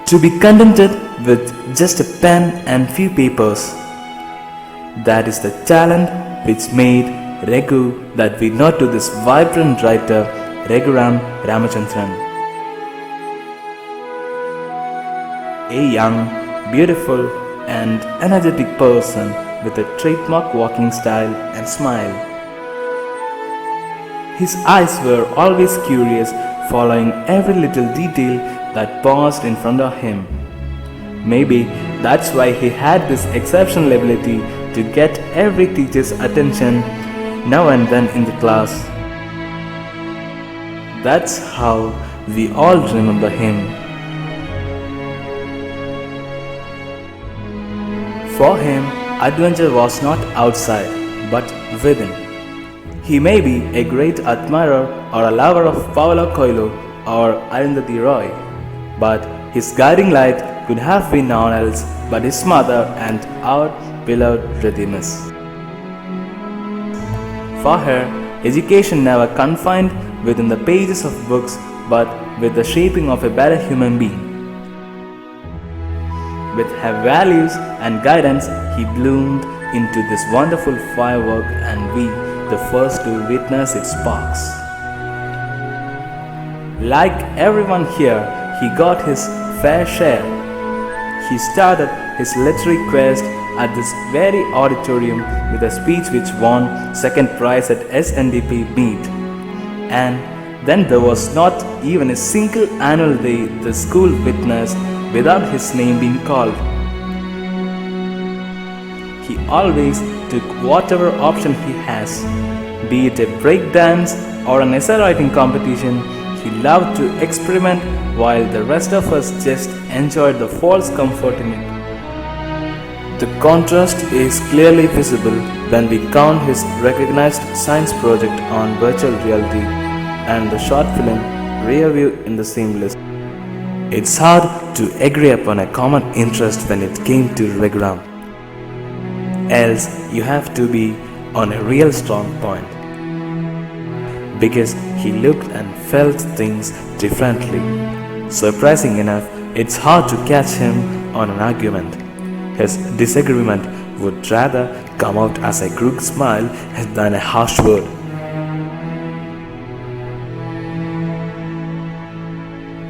to be contented with just a pen and few papers. That is the talent which made Raghu that we know to this vibrant writer Raghuram Ramachandran. A young, beautiful and energetic person with a trademark walking style and smile. His eyes were always curious, following every little detail that passed in front of him. Maybe that's why he had this exceptional ability to get every teacher's attention now and then in the class. That's how we all remember him. For him, adventure was not outside, but within. He may be a great admirer or a lover of Paulo Coelho or Arundhati Roy, but his guiding light could have been none else but his mother and our beloved Rhythmus. For her, education never confined within the pages of books but with the shaping of a better human being. With her values and guidance, he bloomed into this wonderful firework and we, the first to witness its sparks. Like everyone here, he got his fair share. He started his literary quest at this very auditorium with a speech which won second prize at SNDP meet. And then there was not even a single annual day the school witnessed without his name being called. He always took whatever option he has, be it a break dance or an essay writing competition. He loved to experiment while the rest of us just enjoyed the false comfort in it. The contrast is clearly visible when we count his recognized science project on virtual reality and the short film Rear View in the same list. It's hard to agree upon a common interest when it came to Raghuram. Else you have to be on a real strong point. Because he looked and felt things differently. Surprising enough, it's hard to catch him on an argument. His disagreement would rather come out as a crooked smile than a harsh word.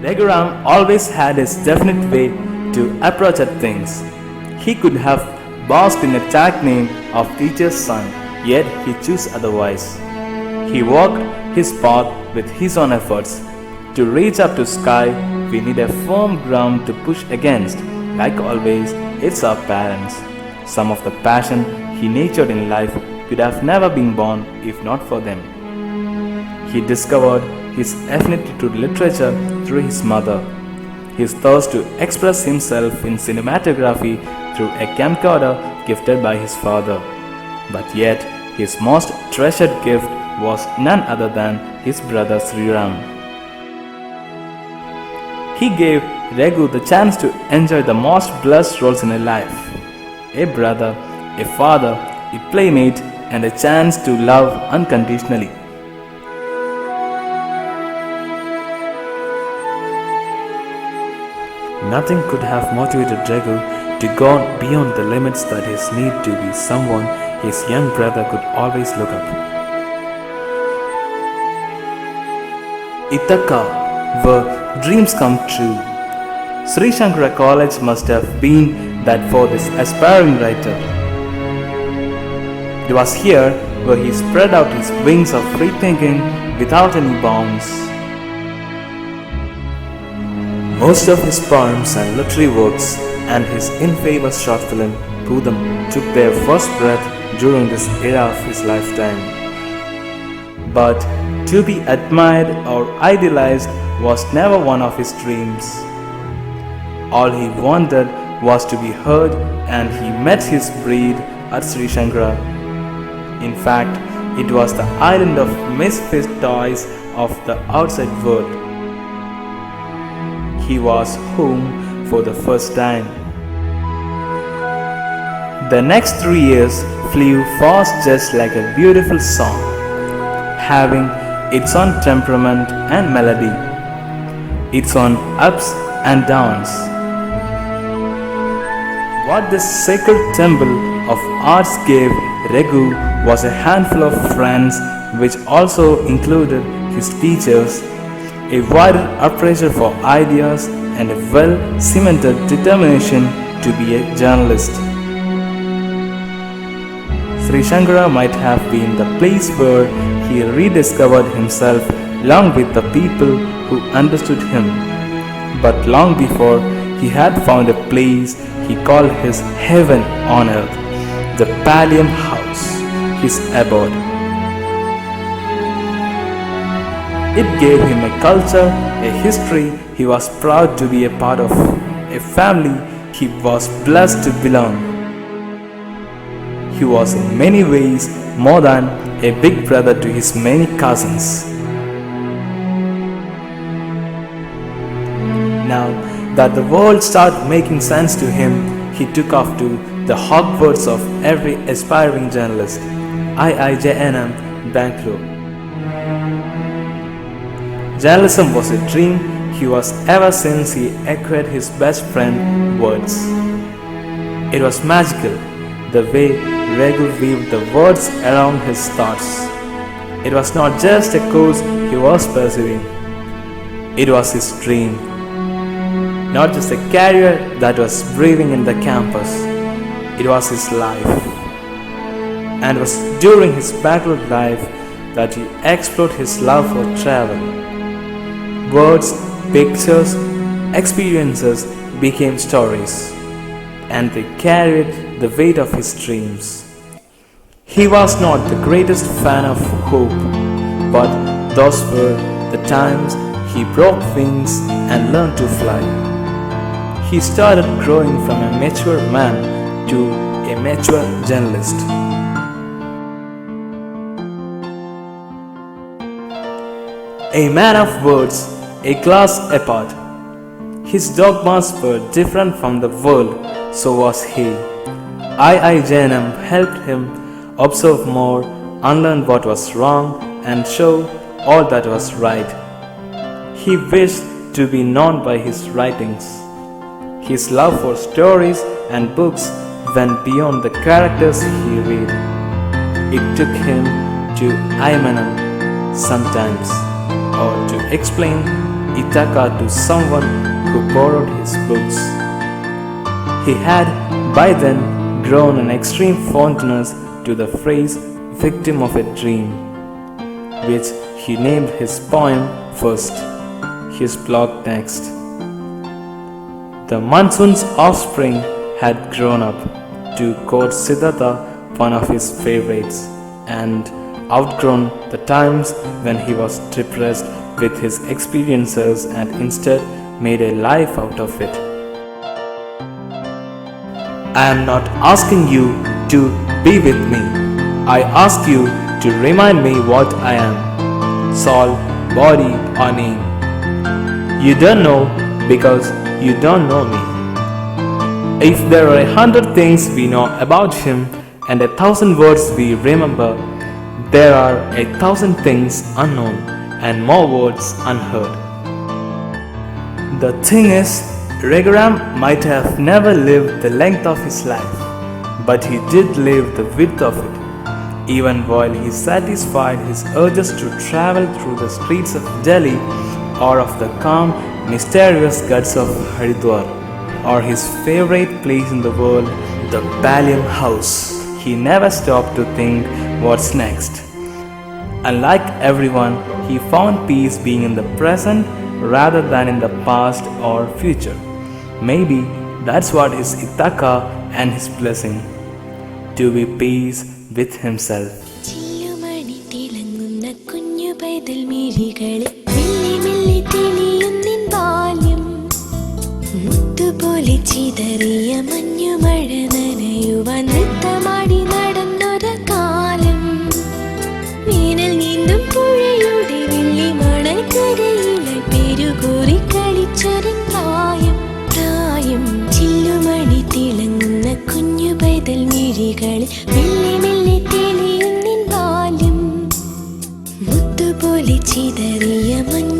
Raghuram always had his definite way to approach at things. He could have basked in a tag name of teacher's son, yet he chose otherwise. He walked his path with his own efforts. To reach up to sky, we need a firm ground to push against. Like always, it's our parents. Some of the passion he nurtured in life could have never been born if not for them. He discovered his affinity to literature through his mother, his thirst to express himself in cinematography through a camcorder gifted by his father. But yet, his most treasured gift was none other than his brother Sriram. He gave Raghu the chance to enjoy the most blessed roles in a life: a brother, a father, a playmate, and a chance to love unconditionally. Nothing could have motivated Raghu to go beyond the limits that his need to be someone his young brother could always look up. Ithaca, where dreams come true. Sri Shankara College must have been that for this aspiring writer. It was here where he spread out his wings of free thinking without any bounds. Most of his poems and literary works and his infamous short film Bhudam took their first breath during this era of his lifetime. But to be admired or idealized was never one of his dreams. All he wanted was to be heard, and he met his breed at Sri Shankara. In fact, it was the island of misfit toys of the outside world. He was home for the first time. The next 3 years flew fast just like a beautiful song, having its own temperament and melody, its own ups and downs, What this sacred temple of arts gave Raghu was a handful of friends, which also included his teachers, a wider appraisal for ideas, and a well cemented determination to be a journalist. Sri Shankara might have been the place where he rediscovered himself along with the people who understood him. But long before, he had found a place he called his heaven on earth, the Pallium House, his abode. It gave him a culture, a history he was proud to be a part of, a family he was blessed to belong. He was in many ways more than a big brother to his many cousins. Now that the world started making sense to him, he took off to the Hogwarts of every aspiring journalist, IIJNM, Bangalore. Journalism was a dream he was ever since he acquired his best friend, words. It was magical, the way Raghu weaved the words around his thoughts. It was not just a course he was pursuing, it was his dream. Not just a career that was breathing in the campus, it was his life. And it was during his bachelor life that he explored his love for travel. Words, pictures, experiences became stories, and they carried the weight of his dreams. He was not the greatest fan of hope, but those were the times he broke wings and learned to fly. He started growing from a mature man to a mature journalist. A man of words, a class apart. His dogmas were different from the world, so was he. IIJNM helped him observe more, unlearn what was wrong, and show all that was right. He wished to be known by his writings. His love for stories and books went beyond the characters he read. It took him to Aymanam sometimes, or to explain Ithaca to someone who borrowed his books. He had by then grown an extreme fondness to the phrase victim of a dream, which he named his poem first, his blog next. The monsoon's offspring had grown up, to quote Siddhartha, one of his favorites, and outgrown the times when he was depressed with his experiences and instead made a life out of it. I am not asking you to be with me. I ask you to remind me what I am, soul, body, or name. You don't know because you don't know me. If there are 100 things we know about him and 1,000 words we remember, there are 1,000 things unknown and more words unheard. The thing is, Raghuram might have never lived the length of his life, but he did live the width of it, even while he satisfied his urges to travel through the streets of Delhi or of the calm, mysterious guts of Haridwar, or his favorite place in the world, the Pallium House. He never stopped to think what's next. Unlike everyone, he found peace being in the present rather than in the past or future. Maybe that's what is Ithaca and his blessing, to be peace with himself. ചിതറിയ മഞ്ഞ